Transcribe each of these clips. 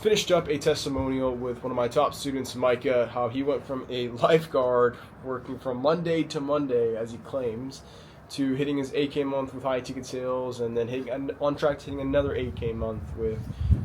Finished up a testimonial with one of my top students, Micah, how he went from a lifeguard working from Monday to Monday, as he claims, to hitting his 8K month with high ticket sales and then on track to hitting another 8K month with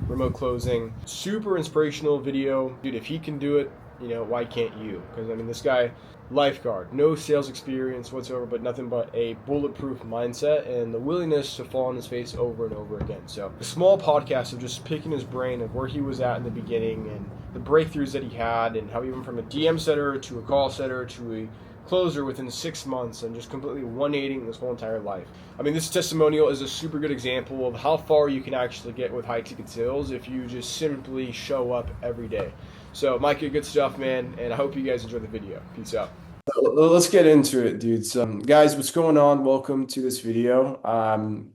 remote closing. Super inspirational video. Dude, if he can do it, why can't you? Because, this guy, lifeguard, no sales experience whatsoever, but nothing but a bulletproof mindset and the willingness to fall on his face over and over again. So, a small podcast of just picking his brain of where he was at in the beginning and the breakthroughs that he had and how he went from a DM setter to a call setter to a closer within 6 months and just completely 180 this whole entire life. This testimonial is a super good example of how far you can actually get with high ticket sales if you just simply show up every day. So, Micah, good stuff, man, and I hope you guys enjoy the video. Peace out. Let's get into it, dudes. Guys, what's going on? Welcome to this video. I'm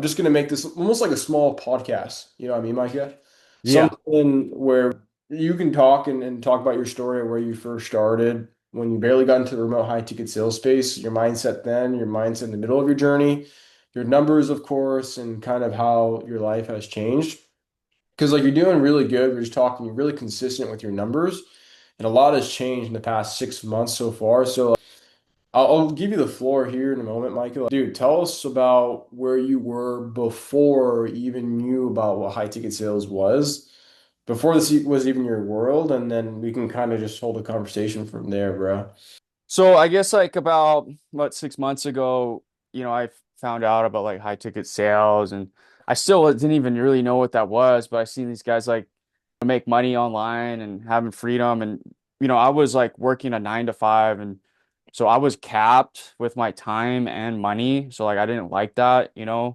just gonna make this almost like a small podcast. You know what I mean, Micah? Yeah. Something where you can talk and talk about your story, where you first started, when you barely got into the remote high ticket sales space, your mindset then, your mindset in the middle of your journey, your numbers, of course, and kind of how your life has changed. Because like you're doing really good. We're just talking, you're really consistent with your numbers, and a lot has changed in the past 6 months so far. So I'll give you the floor here in a moment, Michael. Dude, tell us about where you were before you even knew about what high ticket sales was, before this was even your world, and then we can kind of just hold a conversation from there, bro. So I guess like about 6 months ago, I found out about like high ticket sales and I still didn't even really know what that was, but I seen these guys like make money online and having freedom. And, I was like working a 9 to 5. And so I was capped with my time and money. So like I didn't like that. Yeah.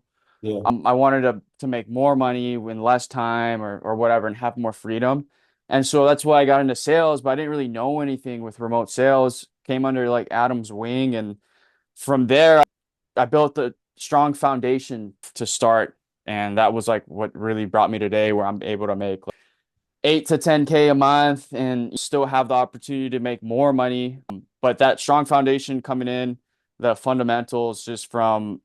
I wanted to make more money in less time or whatever and have more freedom. And so that's why I got into sales, but I didn't really know anything with remote sales. Came under like Adam's wing, and from there I built a strong foundation to start. And that was like what really brought me today, where I'm able to make like 8 to 10K a month and still have the opportunity to make more money. But that strong foundation coming in, the fundamentals just from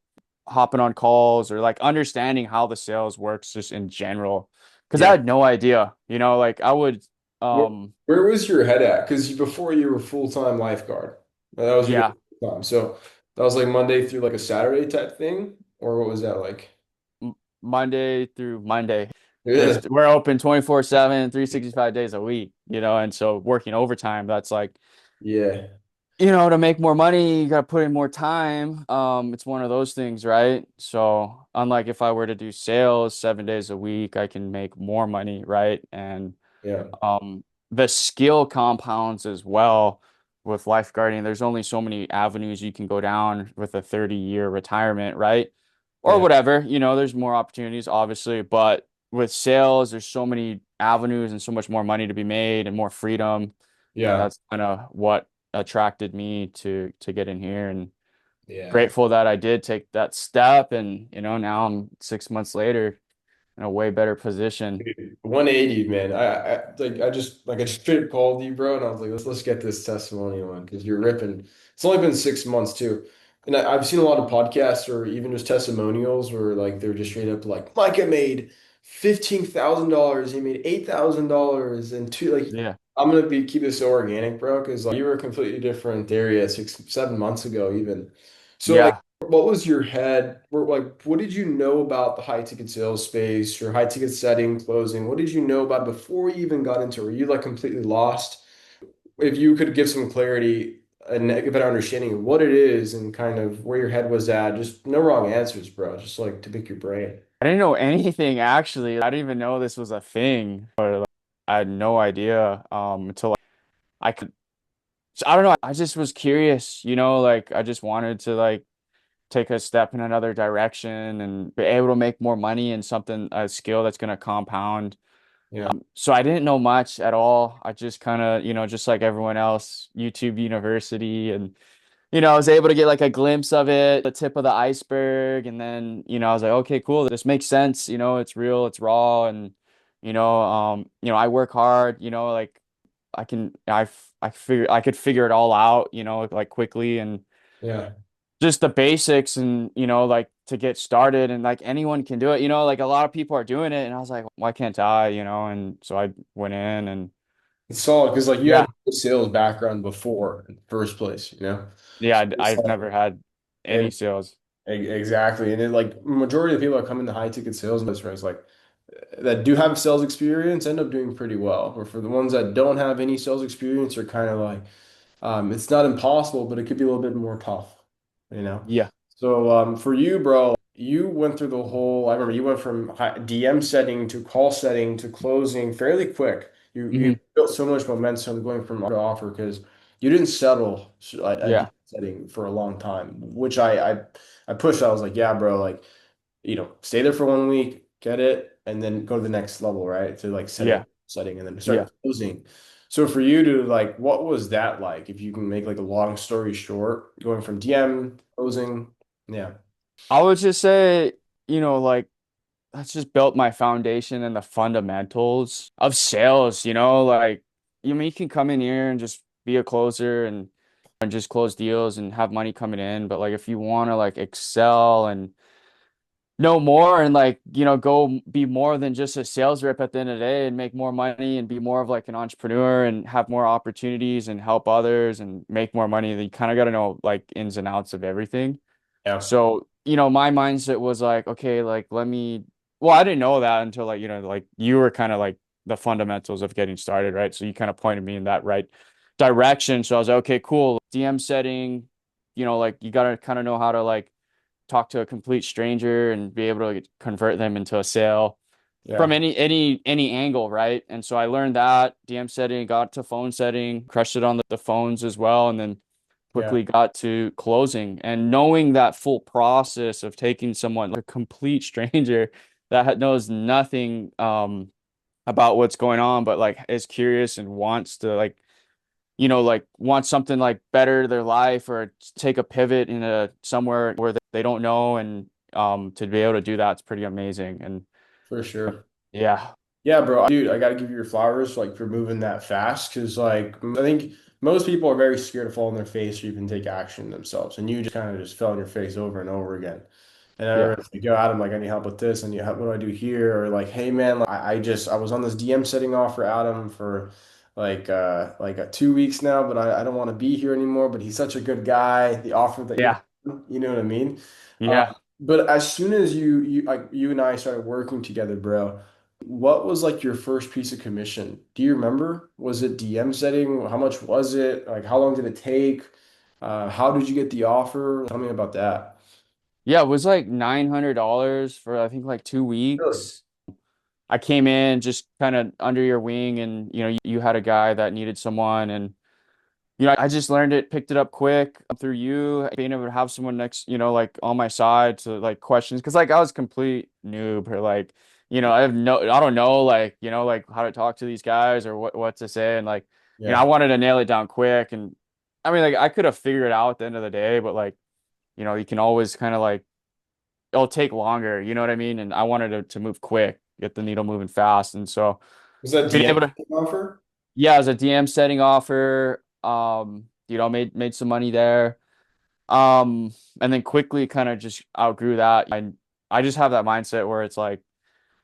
hopping on calls or like understanding how the sales works just in general. Because I Yeah. had no idea, like I would, Where, um, where was your head at? Because before you were full-time lifeguard. That was your yeah, time. So that was like Monday through like a Saturday type thing, or what was that like? Monday through Monday. Yeah. We're open 24/7, 365 days a week, and so working overtime, that's like, Yeah. to make more money, you got to put in more time. It's one of those things, right? So unlike if I were to do sales 7 days a week, I can make more money, right? And Yeah. the skill compounds as well with lifeguarding. There's only so many avenues you can go down with a 30-year retirement, right? Or Yeah. whatever, there's more opportunities, obviously, but with sales, there's so many avenues and so much more money to be made and more freedom. And Yeah. that's kind of what attracted me to get in here, and Yeah. grateful that I did take that step. And, now I'm 6 months later in a way better position. Dude, 180, man. I just straight up called you, bro, and I was like, let's get this testimonial on because you're ripping. It's only been 6 months too. And I've seen a lot of podcasts or even just testimonials where like they're just straight up like Micah made $15,000, he made $8,000 and two like Yeah. I'm gonna be keep this so organic, bro, because like you were a completely different area 6, 7 months ago even. So like Yeah. what was your head? Like, what did you know about the high ticket sales space or high ticket setting, closing? What did you know about before you even got into it? Were you like completely lost? If you could give some clarity and a better understanding of what it is and kind of where your head was at, just no wrong answers, bro. Just like to pick your brain. I didn't know anything actually. I didn't even know this was a thing. Or like, I had no idea until like, I could. So I don't know. I just was curious, like I just wanted to like take a step in another direction and be able to make more money in something, a skill that's going to compound. Yeah. So I didn't know much at all. I just kind of, just like everyone else, YouTube University, and I was able to get like a glimpse of it, the tip of the iceberg, and then, I was like, okay, cool, this makes sense, it's real, it's raw, and I work hard, like I can I could figure it all out, like quickly, and Yeah. just the basics and, like to get started and like anyone can do it, like a lot of people are doing it and I was like, why can't I, and so I went in and It's solid because like you had yeah, no sales background before in the first place, you know? yeah, So it's I've like, never had any and sales. exactly. And then like majority of the people that come into high ticket sales in this race, like that do have sales experience end up doing pretty well. Or for the ones that don't have any sales experience are kind of like it's not impossible, but it could be a little bit more tough, you know? Yeah. So for you, bro, you went through the whole, I remember you went from DM setting to call setting to closing fairly quick. You Hmm. built so much momentum going from offer to offer because you didn't settle at Yeah. DM setting for a long time, which I pushed. I was like, yeah, bro, like, stay there for 1 week, get it, and then go to the next level, right? To like Yeah. setting and then Yeah. start closing. So for you to like, what was that like? If you can make like a long story short, going from DM closing, yeah, I would just say, like that's just built my foundation and the fundamentals of sales, like you can come in here and just be a closer and just close deals and have money coming in, but like if you want to like excel and know more and like, go be more than just a sales rep at the end of the day and make more money and be more of like an entrepreneur and have more opportunities and help others and make more money, then you kind of got to know like ins and outs of everything. yeah, So, my mindset was like, okay, like well, I didn't know that until like, like you were kind of like the fundamentals of getting started, right? So you kind of pointed me in that right direction. So I was like, okay, cool. DM setting, like you got to kind of know how to like talk to a complete stranger and be able to like, convert them into a sale from yeah, any angle, right? And so I learned that DM setting, got to phone setting, crushed it on the phones as well, and then yeah, quickly got to closing. And knowing that full process of taking someone like a complete stranger that knows nothing about what's going on, but like is curious and wants to like like want something like better their life or take a pivot in a somewhere where they don't know and to be able to do that's pretty amazing. And for sure. yeah, Yeah, bro, dude, I gotta give you your flowers like for moving that fast because like I think most people are very scared to fall on their face or even take action themselves, and you just kind of just fell on your face over and over again. And I yeah, remember it's like, yo, Adam, like I need help with this, I need help. What do I do here? Or like, hey man, like, I was on this DM setting off for Adam for like 2 weeks now, but I don't want to be here anymore. But he's such a good guy. The offer that yeah, you know what I mean? Uh, yeah. but as soon as you and I started working together, bro, what was like your first piece of commission? Do you remember? Was it DM setting? How much was it? Like how long did it take? How did you get the offer? Tell me about that. Yeah, it was like $900 for I think like 2 weeks. Really? I came in just kind of under your wing and you had a guy that needed someone and I just learned it, picked it up quick through you, being able to have someone next, like on my side to like questions. Cause like I was complete noob or like, I don't know, like, like how to talk to these guys or what to say. And like, I Yeah, wanted to nail it down quick. And I mean, like I could have figured it out at the end of the day, but like, you can always kind of like, it'll take longer, you know what I mean? And I wanted to move quick, get the needle moving fast. And so was that being DM able to, offer? yeah, it was a DM setting offer, made some money there. And then quickly kind of just outgrew that. I just have that mindset where it's like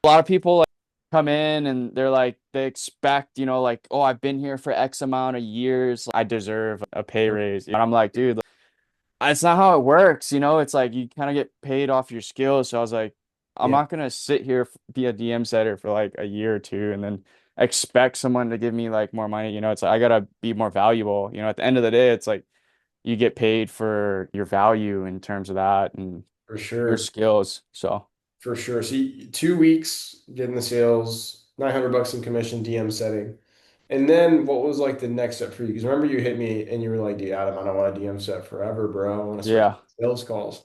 a lot of people like come in and they're like they expect, like, oh, I've been here for X amount of years. I deserve a pay raise. And I'm like, dude, it's not how it works, It's like you kind of get paid off your skills. So I was like, I'm Yeah, not gonna sit here be a DM setter for like a year or two and then expect someone to give me like more money. It's like I gotta be more valuable. At the end of the day, it's like you get paid for your value in terms of that and for your sure. skills. So For sure. See, 2 weeks getting the sales, 900 bucks in commission, DM setting. And then what was like the next step for you? Because remember you hit me and you were like, dude, Adam, I don't want a DM set forever, bro. I want to start yeah. taking sales calls.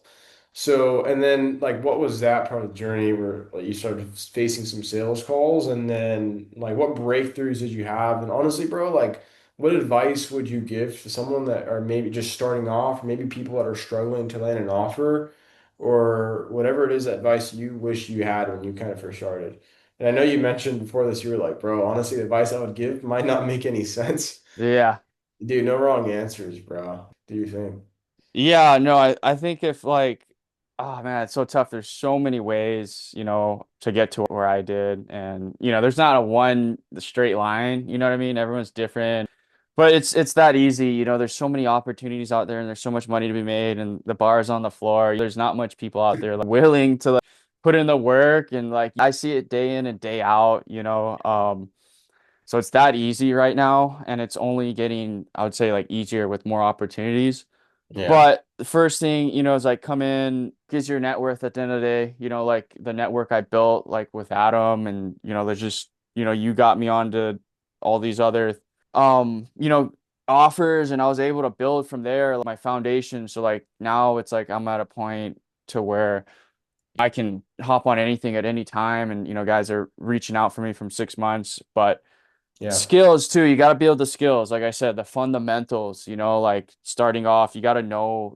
So, and then like what was that part of the journey where like you started facing some sales calls and then like what breakthroughs did you have? And honestly, bro, like what advice would you give to someone that are maybe just starting off, maybe people that are struggling to land an offer or whatever it is advice you wish you had when you kind of first started? And I know you mentioned before this, you were like, bro, honestly, the advice I would give might not make any sense. Yeah. Dude, no wrong answers, bro. Do you think? Yeah, no, I think if like Oh man, it's so tough. There's so many ways, to get to where I did. And, there's not a one straight line, you know what I mean? Everyone's different. But it's that easy, there's so many opportunities out there and there's so much money to be made and the bar's on the floor. There's not much people out there like, willing to like, put in the work and like I see it day in and day out. So it's that easy right now and it's only getting, I would say, like easier with more opportunities. Yeah. But the first thing, is like come in, gives your net worth at the end of the day, like the network I built like with Adam and there's just, you got me onto all these other um, you know, offers and I was able to build from there like, my foundation. So like now it's like I'm at a point to where I can hop on anything at any time and guys are reaching out for me from 6 months, but Yeah. skills too. You got to build the skills. Like I said, the fundamentals, like starting off, you got to know,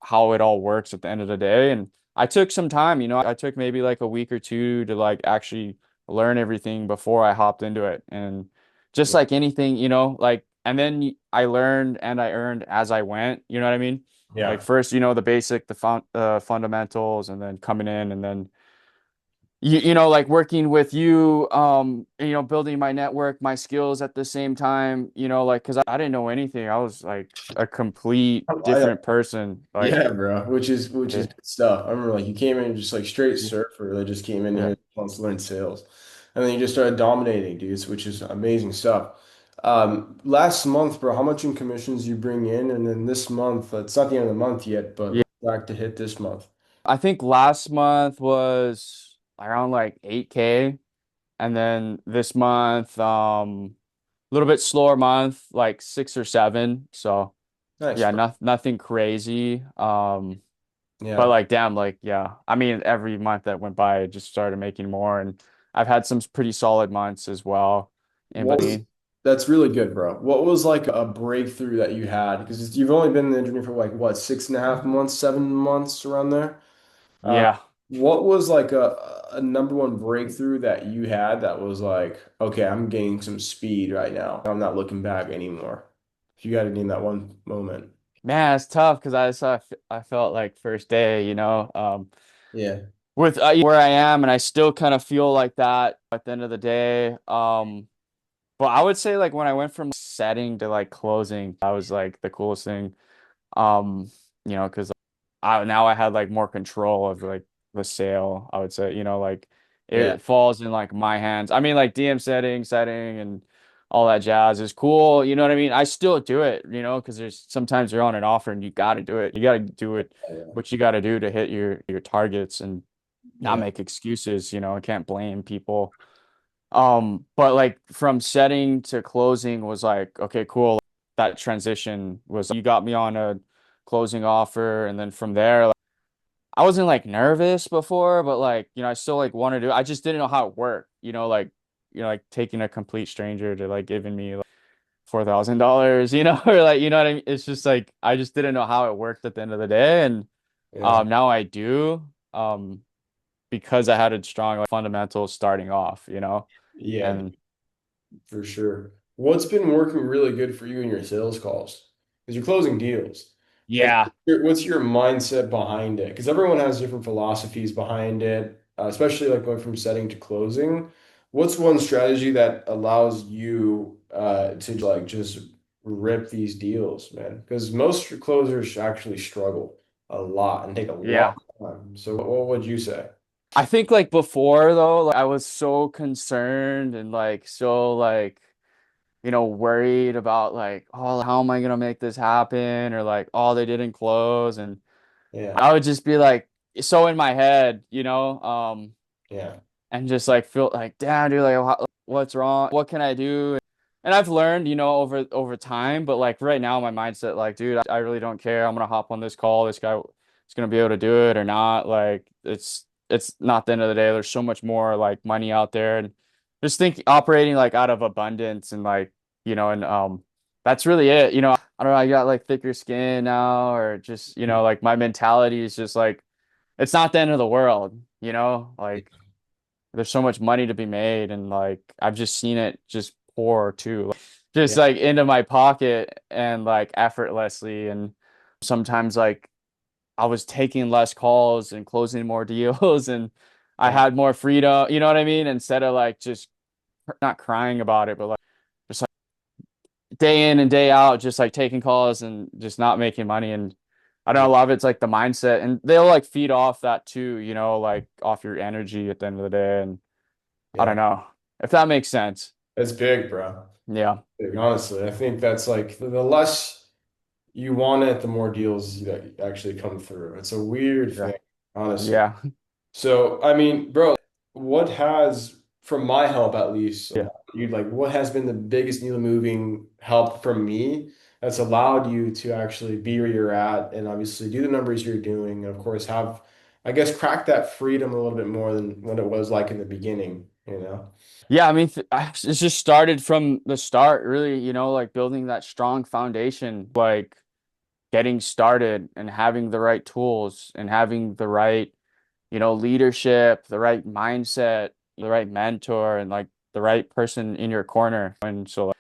how it all works at the end of the day. And I took some time, I took maybe like a week or two to like actually learn everything before I hopped into it. And just Yeah. like anything, like, and then I learned and I earned as I went, you know what I mean? Like Yeah. first, the basic, fundamentals, and then coming in and then like working with you, building my network, my skills at the same time, like, cause I didn't know anything. I was like a complete I, different person. Like, yeah, bro. Which is yeah, good stuff. I remember like you came in just like straight yeah, surfer that just came in yeah. here wants to learn sales. And then you just started dominating, dudes, which is amazing stuff. Last month, bro, how much in commissions you bring in? And then this month, it's not the end of the month yet, but Yeah. what's back to hit this month? I think last month was around like 8K. And then this month, a little bit slower month, like 6 or 7. So Nice, yeah, bro. nothing crazy. But Yeah. like, damn, like, yeah. I mean, every month that went by, I just started making more, and I've had some pretty solid months as well in What was between. That's really good, bro. What was like a breakthrough that you had? Because you've only been in the engineering for like what, 6.5 months, 7 months around there? Uh, Yeah, what was like a number one breakthrough that you had that was like, okay, I'm gaining some speed right now. I'm not looking back anymore. If you got to name that one moment. man, it's tough because I felt like first day, Yeah. with where I am, and I still kind of feel like that at the end of the day. But I would say like when I went from setting to like closing, that was like the coolest thing. Because I now I had like more control of like the sale, I would say, like Yeah. it falls in like my hands. I mean, like DM setting and all that jazz is cool. You know what I mean? I still do it, because there's sometimes you're on an offer and you got to do it. You got to do it, Yeah. what you got to do to hit your targets and not Yeah. make excuses. I can't blame people. But like from setting to closing was like, okay, cool. That transition was you got me on a closing offer, and then from there, like, I wasn't like nervous before, but like, I still like wanted to. I just didn't know how it worked, like, like taking a complete stranger to like giving me like $4,000, or like, you know what I mean? It's just like I just didn't know how it worked at the end of the day, and Yeah. now I do, because I had a strong like, fundamentals starting off, Yeah. and For sure. What's been working really good for you in your sales calls? Because you're closing deals. Like, yeah. what's your mindset behind it? Because everyone has different philosophies behind it, especially like going from setting to closing. What's one strategy that allows you to like just rip these deals, man? Because most closers actually struggle a lot and take a long Yeah. time. So, what would you say? I think like before though, like I was so concerned and like so like, worried about like, oh, how am I gonna make this happen? Or like, oh, they didn't close. And Yeah, I would just be like so in my head, yeah, and just like feel like, damn, dude, like what's wrong? What can I do? And I've learned, over time, but like right now, my mindset, like, dude, I really don't care. I'm gonna hop on this call. This guy is gonna be able to do it or not. Like, it's not the end of the day. There's so much more like money out there, and just think operating like out of abundance and like, and that's really it. I don't know. I got like thicker skin now, or just like my mentality is just like it's not the end of the world. Like there's so much money to be made and like I've just seen it just pour too just yeah, like into my pocket and like effortlessly and sometimes like I was taking less calls and closing more deals and I Yeah. had more freedom, you know what I mean? Instead of like just not crying about it, but like just like day in and day out, just like taking calls and just not making money. And I don't Yeah. know, a lot of it's like the mindset and they'll like feed off that too, you know, like off your energy at the end of the day. And I Yeah. don't know if that makes sense. That's big, bro. Yeah. Big, honestly. I think that's like the less you want it, the more deals that actually come through. It's a weird Yeah. thing, honestly. Yeah. So, I mean, bro, what has, from my help at least, Yeah. you like what has been the biggest needle moving help from me that's allowed you to actually be where you're at and obviously do the numbers you're doing, and of course have, I guess, crack that freedom a little bit more than what it was like in the beginning, you know? Yeah, I mean, it's just started from the start, really, you know, like building that strong foundation, like getting started and having the right tools and having the right, you know, leadership, the right mindset, the right mentor, and like the right person in your corner. And so, like,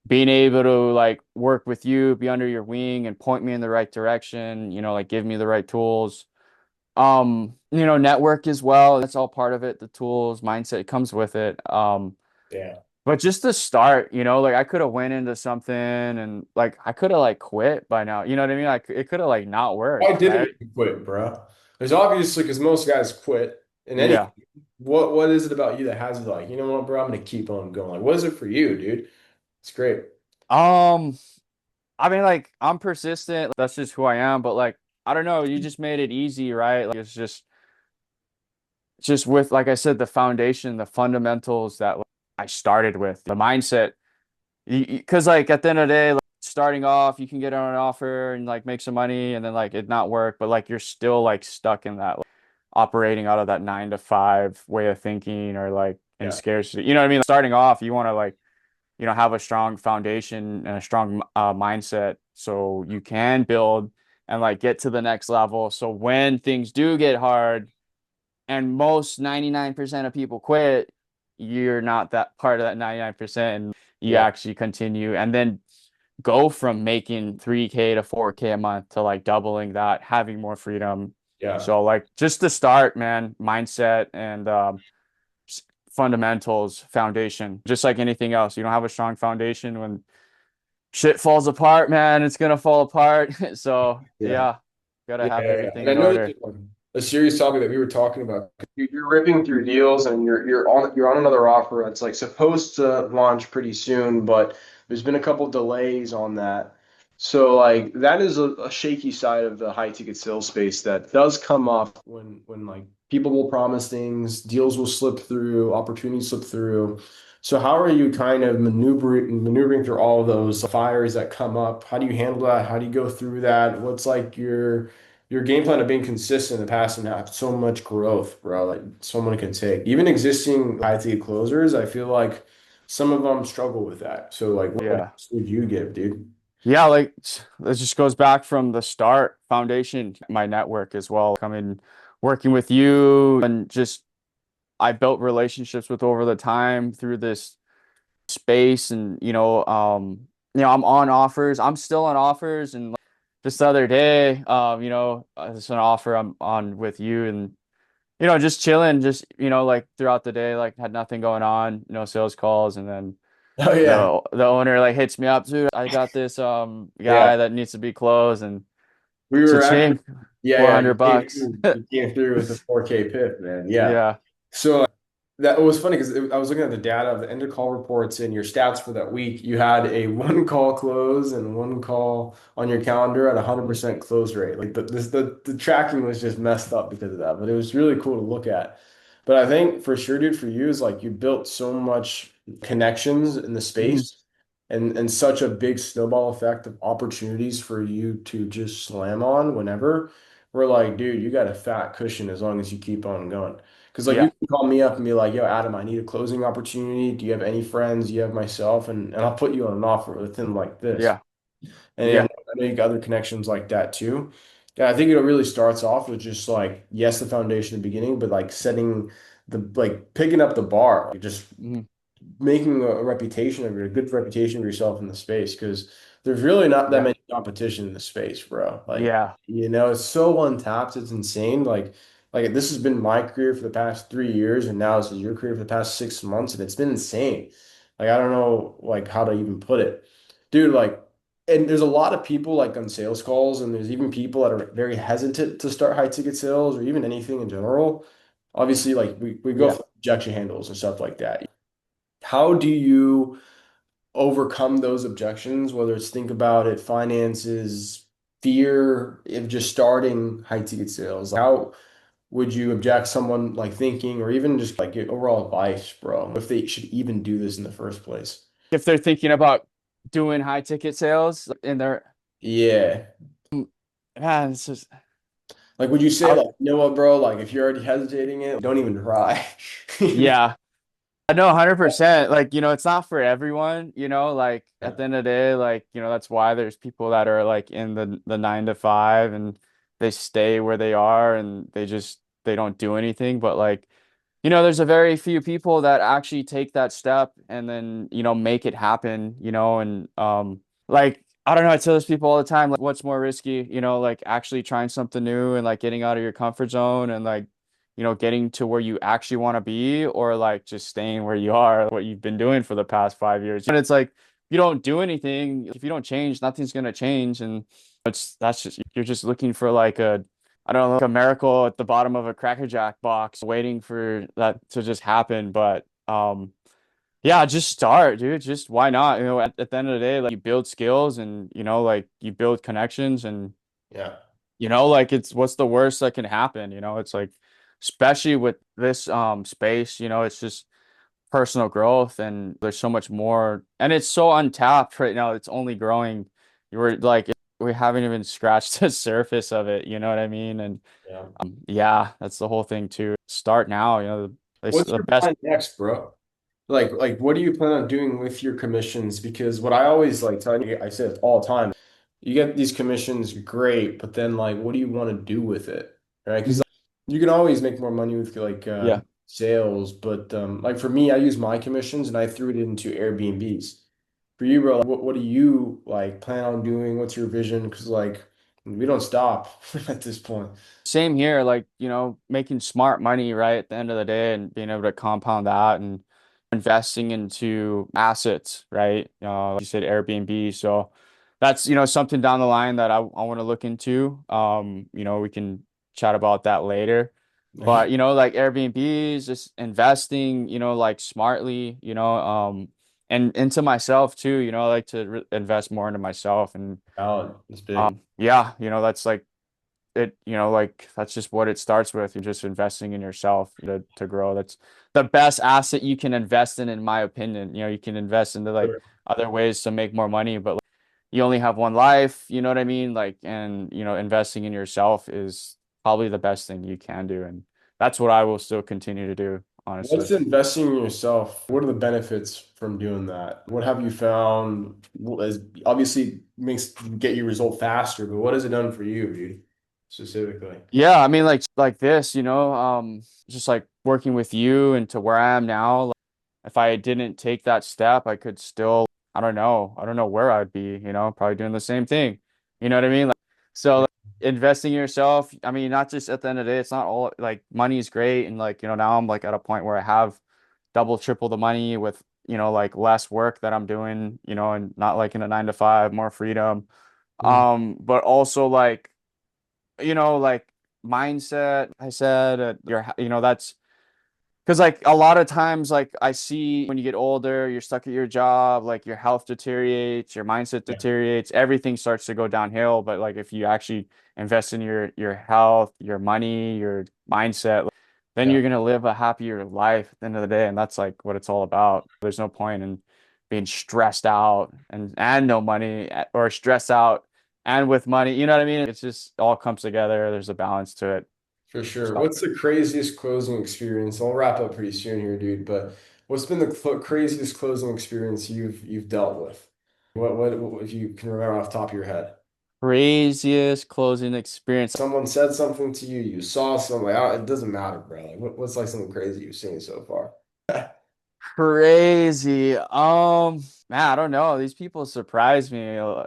being able to like work with you, be under your wing, and point me in the right direction, you know, like give me the right tools. You know, network as well. That's all part of it. The tools, mindset comes with it. Yeah. But just to start, you know, like I could have went into something and like I could have like quit by now. You know what I mean? Like it could have like not Why worked, didn't right? you quit, bro? There's obviously because most guys quit in anything. Yeah. What is it about you that has you like, you know what, bro? I'm gonna keep on going. Like, what is it for you, dude? It's great. Um, I mean, like I'm persistent. That's just who I am. But like, I don't know. You just made it easy, right? Like it's just with, like I said, the foundation, the fundamentals that like, I started with, the mindset. Because like at the end of the day, like, starting off, you can get on an offer and like make some money, and then like it not work, but like you're still like stuck in that like, operating out of that 9 to 5 way of thinking or like in Yeah, scarcity. You know what I mean? Starting off, you want to like you know have a strong foundation and a strong mindset so you can build and like get to the next level. So when things do get hard and most 99% of people quit, you're not that part of that 99% and you yeah, actually continue and then go from making 3K to 4K a month to like doubling that, having more freedom. yeah. So like just to start, man, mindset and fundamentals, foundation, just like anything else. You don't have a strong foundation when shit falls apart, man, it's gonna fall apart. So Yeah. yeah, gotta Yeah, have yeah, yeah. everything And I in know this order. is a serious topic that we were talking about. You're ripping through deals, and you're on another offer that's like supposed to launch pretty soon, but there's been a couple delays on that. So like that is a shaky side of the high ticket sales space that does come up when like people will promise things, deals will slip through, opportunities slip through. So how are you kind of maneuvering through all of those fires that come up? How do you handle that? How do you go through that? What's like your game plan of being consistent in the past and have so much growth, bro? Like someone can take. Even existing high ticket closers, I feel like some of them struggle with that. So like what Yeah. advice would you give, dude? Yeah, like it just goes back from the start, foundation, my network as well. Coming, working with you, and just I built relationships with over the time through this space, and you know, I'm on offers. I'm still on offers, and like, just the other day, it's an offer I'm on with you, and you know, just chilling, just you know, like throughout the day, like had nothing going on, no sales calls, and then Oh yeah. the owner like hits me up, dude. I got this Yeah. guy that needs to be closed and We were actually cha-ching, yeah, four yeah. hundred bucks. You came through with a 4K PIP, man. Yeah. Yeah. So that was funny because I was looking at the data of the end of call reports and your stats for that week. You had a one call close and one call on your calendar at 100% close rate. Like the tracking was just messed up because of that, but it was really cool to look at. But I think for sure, dude, for you is like you built so much connections in the Mhm. space and such a big snowball effect of opportunities for you to just slam on whenever. We're like, dude, you got a fat cushion as long as you keep on going. Because like you Yeah. can call me up and be like, yo, Adam, I need a closing opportunity. Do you have any friends? Do you have myself? And I'll put you on an offer within like this. Yeah. And Yeah. I know you got other connections like that too. Yeah, I think it really starts off with just like, yes, the foundation in the beginning, but like setting the like picking up the bar, like just Mhm. making a reputation of your a good reputation of yourself in the space because there's really not that Yeah. many competition in the space, bro. Like, Yeah. it's so untapped. It's insane. Like this has been my career for the past 3 years, and now this is your career for the past 6 months, and it's been insane. Like, I don't know, like how to even put it, dude. Like, and there's a lot of people like on sales calls, and there's even people that are very hesitant to start high ticket sales or even anything in general. Obviously, like we go Yeah. for objection handles and stuff like that. How do you overcome those objections, whether it's think about it, finances, fear of just starting high ticket sales? How would you object someone like thinking, or even just like get overall advice, bro, if they should even do this in the first place? If they're thinking about doing high ticket sales and they're, Yeah. man, it's just, Like, would you say, I, like, you know what, bro? Like, if you're already hesitating it, don't even try. yeah. I know 100%. Like, it's not for everyone, like Yeah. at the end of the day, like, that's why there's people that are like in the 9 to 5 and they stay where they are and they don't do anything. But like, there's a very few people that actually take that step and then, make it happen, and like I don't know, I tell those people all the time, like what's more risky, like actually trying something new and like getting out of your comfort zone and like, getting to where you actually want to be or like just staying where you are, what you've been doing for the past 5 years. And it's like you don't do anything, if you don't change, nothing's gonna change. And that's just you're just looking for like I don't know, like a miracle at the bottom of a Cracker Jack box, waiting for that to just happen. But yeah, just start, dude. Just why not? At the end of the day, like you build skills and like you build connections and Yeah. like it's what's the worst that can happen? It's like especially with this space, it's just personal growth and there's so much more and it's so untapped right now. It's only growing. You're like we haven't even scratched the surface of it, you know what I mean? And Yeah. yeah, that's the whole thing too. Start now, What's the your best. plan next, bro? Like, what do you plan on doing with your commissions? Because what I always like tell you, I say it all the time, you get these commissions, great, but then like, what do you want to do with it? Right? Because Mhm. you can always make more money with like Yeah. sales, but like for me, I use my commissions and I threw it into Airbnbs. For you, bro, like, what do you like plan on doing? What's your vision? Because like we don't stop at this point. Same here, like, making smart money, right, at the end of the day and being able to compound that and investing into assets, right? Like you said Airbnb. So that's, something down the line that I want to look into. We can chat about that later. But, like Airbnbs, just investing, like smartly, and into myself too, I like to invest more into myself and Valid. It's big. yeah, that's like like that's just what it starts with. You're just investing in yourself to grow. That's the best asset you can invest in my opinion. You can invest into like other ways to make more money, but like, you only have one life, you know what I mean? Like, and investing in yourself is probably the best thing you can do. And that's what I will still continue to do, honestly. What's investing in yourself? What are the benefits from doing that? What have you found? As obviously makes get your result faster, but what has it done for you, dude, specifically? Yeah, I mean like this, just like working with you and to where I am now. Like, if I didn't take that step, I could still, I don't know. I don't know where I'd be, probably doing the same thing. You know what I mean? Like, so Yeah. like, investing in yourself, I mean, not just at the end of the day, it's not all like money is great. And like, now I'm like at a point where I have double, triple the money with, like less work that I'm doing, and not like in a 9 to 5, more freedom. Mm. But also like, like mindset, I said, that's because like a lot of times, like I see when you get older, you're stuck at your job, like your health deteriorates, your mindset Yeah. deteriorates, everything starts to go downhill. But like if you actually invest in your health, your money, your mindset, like, then Yeah, you're gonna live a happier life at the end of the day. And that's like what it's all about. There's no point in being stressed out and no money or stressed out and with money. You know what I mean? It's just all comes together. There's a balance to it. for sure. So What's the craziest closing experience? I'll wrap up pretty soon here, dude, but what's been the craziest closing experience you've dealt with? What if you can remember off the top of your head? craziest closing experience. Someone said something to you, you saw something, like, it doesn't matter, bro. Like, what's like something crazy you've seen so far? Crazy. man, I don't know. These people surprise me.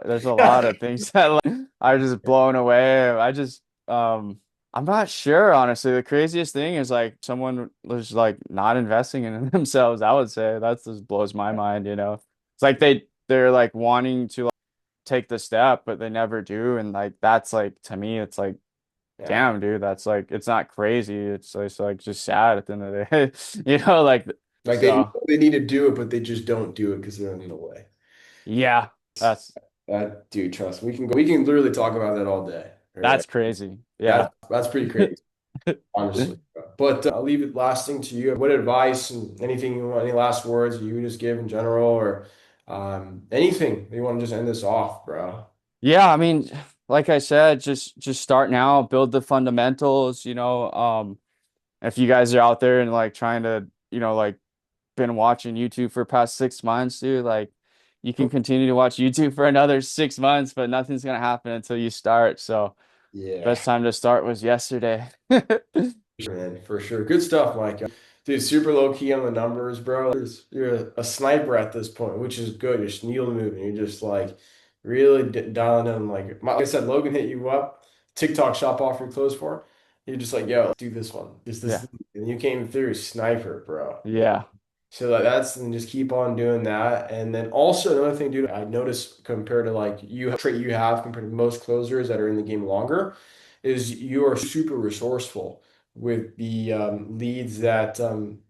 There's a lot of things that like, are just blown away. I'm not sure, honestly. The craziest thing is like someone was like not investing in themselves, I would say. That just blows my mind, you know. It's like they're like wanting to like take the step, but they never do. And like that's like to me, it's like, Yeah. damn, dude, that's like it's not crazy. It's like just sad at the end of the day. You know, like Like they know so they need to do it, but they just don't do it because they're in the way. yeah, that's That dude, trust me, we can literally talk about that all day. Right? that's crazy. Yeah. That's pretty crazy, honestly. But I'll leave it last thing to you. What advice and anything you want, any last words you would just give in general, or anything you want to just end this off, bro? Yeah, I mean, like I said, just start now, build the fundamentals, you know. If you guys are out there and like trying to, you know, like been watching YouTube for past 6 months, dude, like you can continue to watch YouTube for another 6 months, but nothing's gonna happen until you start. So Yeah. best time to start was yesterday. Man, for sure. Good stuff, Mike. Dude, super low key on the numbers, bro. You're a sniper at this point, which is good. You're just needle moving. You're just like really dialing in. Like I said, Logan hit you up, TikTok shop offer closed for. You're just like, yo, let's do this one. Just this, Yeah. and you came through sniper, bro. Yeah. So like that's and just keep on doing that. And then also another thing, dude, I noticed compared to like you trait you have compared to most closers that are in the game longer, is you are super resourceful with the leads that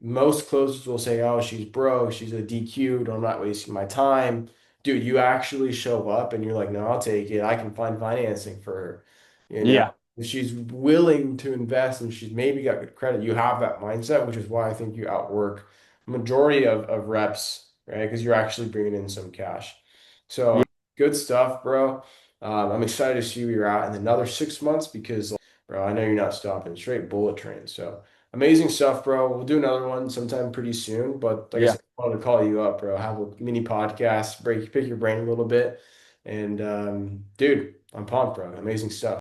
most closers will say, oh, she's broke, she's a DQ, I'm not wasting my time. Dude, you actually show up and you're like, no, I'll take it. I can find financing for her. You know, Yeah. if she's willing to invest and she's maybe got good credit, you have that mindset, which is why I think you outwork majority of reps, right? Because you're actually bringing in some cash. So Yeah. good stuff, bro. I'm excited to see where you're at in another 6 months because, bro, I know you're not stopping. Straight bullet train. So amazing stuff, bro. We'll do another one sometime pretty soon. But like I Yeah. said, I wanted to call you up, bro. Have a mini podcast, pick your brain a little bit. And dude, I'm pumped, bro. Amazing stuff.